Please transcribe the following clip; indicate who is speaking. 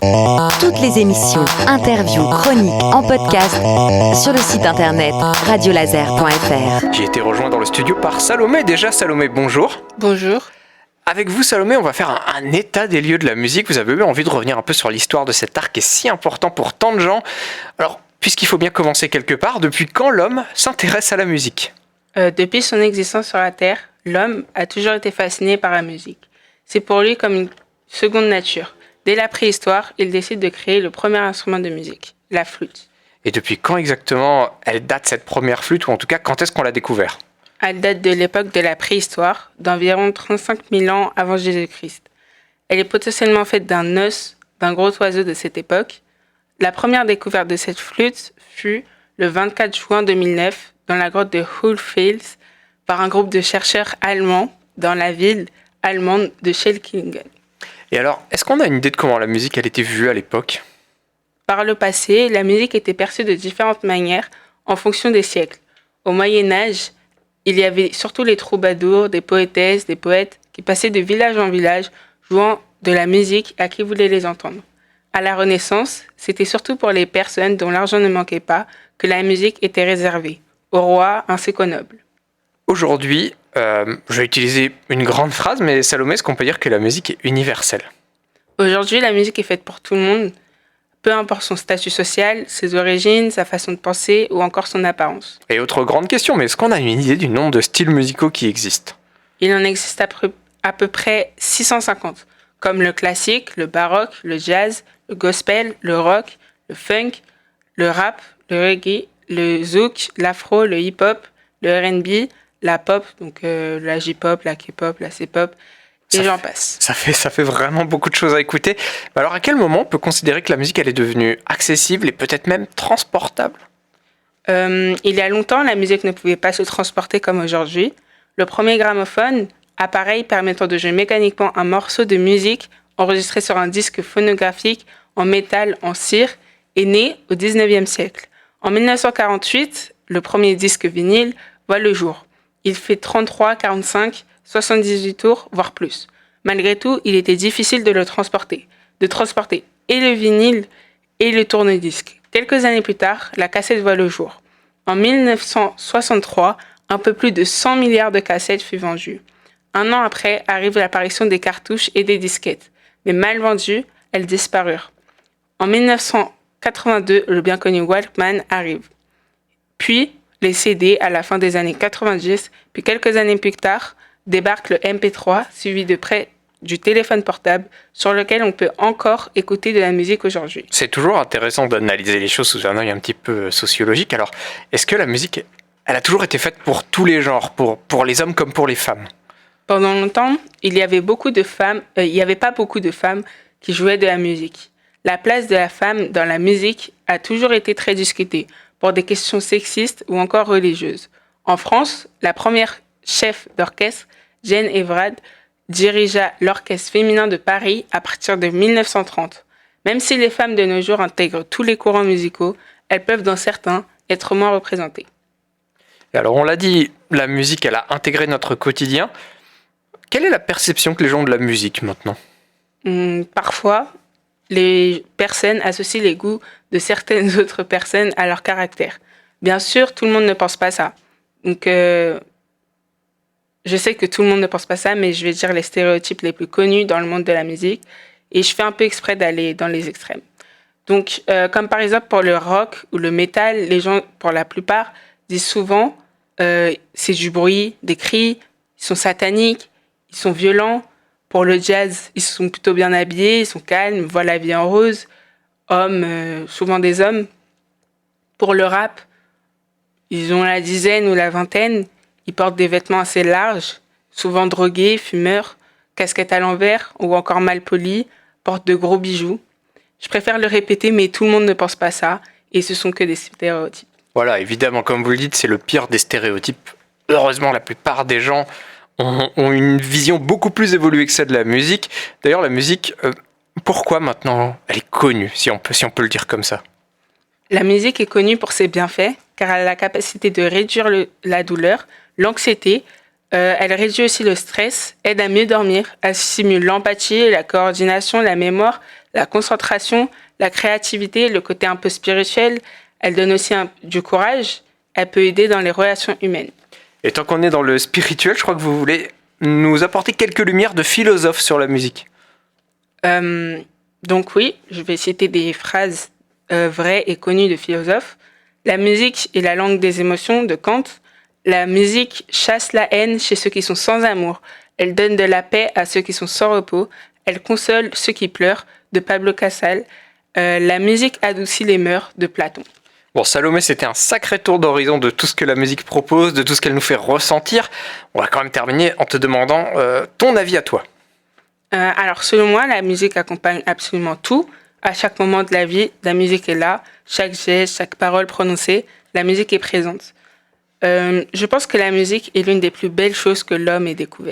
Speaker 1: Toutes les émissions, interviews, chroniques en podcast sur le site internet radiolaser.fr.
Speaker 2: J'ai été rejoint dans le studio par Salomé. Déjà, Salomé, bonjour.
Speaker 3: Bonjour.
Speaker 2: Avec vous, Salomé, on va faire un état des lieux de la musique. Vous avez eu envie de revenir un peu sur l'histoire de cet art qui est si important pour tant de gens. Alors, puisqu'il faut bien commencer quelque part, depuis quand l'homme s'intéresse à la musique ?
Speaker 3: Depuis son existence sur la Terre, l'homme a toujours été fasciné par la musique. C'est pour lui comme une seconde nature. Dès la préhistoire, il décide de créer le premier instrument de musique, la flûte.
Speaker 2: Et depuis quand exactement elle date cette première flûte, ou en tout cas, quand est-ce qu'on l'a découvert ?
Speaker 3: Elle date de l'époque de la préhistoire, d'environ 35 000 ans avant Jésus-Christ. Elle est potentiellement faite d'un os d'un gros oiseau de cette époque. La première découverte de cette flûte fut le 24 juin 2009 dans la grotte de Hohlfels par un groupe de chercheurs allemands dans la ville allemande de Schelkingen.
Speaker 2: Et alors, est-ce qu'on a une idée de comment la musique elle était vue à l'époque ?
Speaker 3: Par le passé, la musique était perçue de différentes manières en fonction des siècles. Au Moyen Âge, il y avait surtout les troubadours, des poétesses, des poètes qui passaient de village en village jouant de la musique à qui voulait les entendre. À la Renaissance, c'était surtout pour les personnes dont l'argent ne manquait pas que la musique était réservée, aux rois ainsi qu'aux nobles.
Speaker 2: Aujourd'hui, je vais utiliser une grande phrase, mais Salomé, est-ce qu'on peut dire que la musique est universelle ?
Speaker 3: Aujourd'hui, la musique est faite pour tout le monde, peu importe son statut social, ses origines, sa façon de penser ou encore son apparence.
Speaker 2: Et autre grande question, mais est-ce qu'on a une idée du nombre de styles musicaux qui existent ?
Speaker 3: Il en existe à peu près 650, comme le classique, le baroque, le jazz, le gospel, le rock, le funk, le rap, le reggae, le zouk, l'afro, le hip-hop, le R&B, la pop, donc la J-pop, la K-pop, la C-pop, et j'en passe.
Speaker 2: Ça fait vraiment beaucoup de choses à écouter. Alors à quel moment on peut considérer que la musique elle est devenue accessible et peut-être même transportable ?
Speaker 3: Il y a longtemps, la musique ne pouvait pas se transporter comme aujourd'hui. Le premier gramophone, appareil permettant de jouer mécaniquement un morceau de musique enregistré sur un disque phonographique en métal en cire, est né au 19e siècle. En 1948, le premier disque vinyle voit le jour. Il fait 33, 45, 78 tours, voire plus. Malgré tout, il était difficile de transporter et le vinyle et le tourne-disque. Quelques années plus tard, la cassette voit le jour. En 1963, un peu plus de 100 milliards de cassettes furent vendues. Un an après, arrive l'apparition des cartouches et des disquettes. Mais mal vendues, elles disparurent. En 1982, le bien connu Walkman arrive. Puis, les CD à la fin des années 90, puis quelques années plus tard, débarque le MP3, suivi de près du téléphone portable, sur lequel on peut encore écouter de la musique aujourd'hui.
Speaker 2: C'est toujours intéressant d'analyser les choses sous un œil un petit peu sociologique. Alors, est-ce que la musique, elle a toujours été faite pour tous les genres, pour les hommes comme pour les femmes ?
Speaker 3: Pendant longtemps, il n'y avait pas beaucoup de femmes qui jouaient de la musique. La place de la femme dans la musique a toujours été très discutée, pour des questions sexistes ou encore religieuses. En France, la première chef d'orchestre, Jane Evrard, dirigea l'Orchestre féminin de Paris à partir de 1930. Même si les femmes de nos jours intègrent tous les courants musicaux, elles peuvent dans certains être moins représentées.
Speaker 2: Et alors on l'a dit, la musique elle a intégré notre quotidien. Quelle est la perception que les gens ont de la musique maintenant ?
Speaker 3: Parfois, les personnes associent les goûts de certaines autres personnes à leur caractère. Bien sûr, tout le monde ne pense pas ça. Donc, je sais que tout le monde ne pense pas ça, mais je vais dire les stéréotypes les plus connus dans le monde de la musique. Et je fais un peu exprès d'aller dans les extrêmes. Donc, comme par exemple pour le rock ou le métal, les gens, pour la plupart, disent souvent c'est du bruit, des cris, ils sont sataniques, ils sont violents. Pour le jazz, ils sont plutôt bien habillés, ils sont calmes, voient la vie en rose. Hommes, souvent des hommes. Pour le rap, ils ont la dizaine ou la vingtaine. Ils portent des vêtements assez larges, souvent drogués, fumeurs, casquettes à l'envers ou encore mal polis, portent de gros bijoux. Je préfère le répéter, mais tout le monde ne pense pas ça, et ce sont que des stéréotypes.
Speaker 2: Voilà, évidemment, comme vous le dites, c'est le pire des stéréotypes. Heureusement, la plupart des gens ont une vision beaucoup plus évoluée que celle de la musique. D'ailleurs, la musique, pourquoi maintenant elle est connue, si on peut le dire comme ça ?
Speaker 3: La musique est connue pour ses bienfaits, car elle a la capacité de réduire la douleur, l'anxiété. Elle réduit aussi le stress, aide à mieux dormir, elle stimule l'empathie, la coordination, la mémoire, la concentration, la créativité, le côté un peu spirituel. Elle donne aussi du courage. Elle peut aider dans les relations humaines.
Speaker 2: Et tant qu'on est dans le spirituel, je crois que vous voulez nous apporter quelques lumières de philosophes sur la musique.
Speaker 3: Donc oui, je vais citer des phrases vraies et connues de philosophes. La musique est la langue des émotions de Kant. La musique chasse la haine chez ceux qui sont sans amour. Elle donne de la paix à ceux qui sont sans repos. Elle console ceux qui pleurent de Pablo Casals. La musique adoucit les mœurs de Platon.
Speaker 2: Bon, Salomé, c'était un sacré tour d'horizon de tout ce que la musique propose, de tout ce qu'elle nous fait ressentir. On va quand même terminer en te demandant ton avis à toi.
Speaker 3: Alors, selon moi, la musique accompagne absolument tout. À chaque moment de la vie, la musique est là. Chaque geste, chaque parole prononcée, la musique est présente. Je pense que la musique est l'une des plus belles choses que l'homme ait découvert.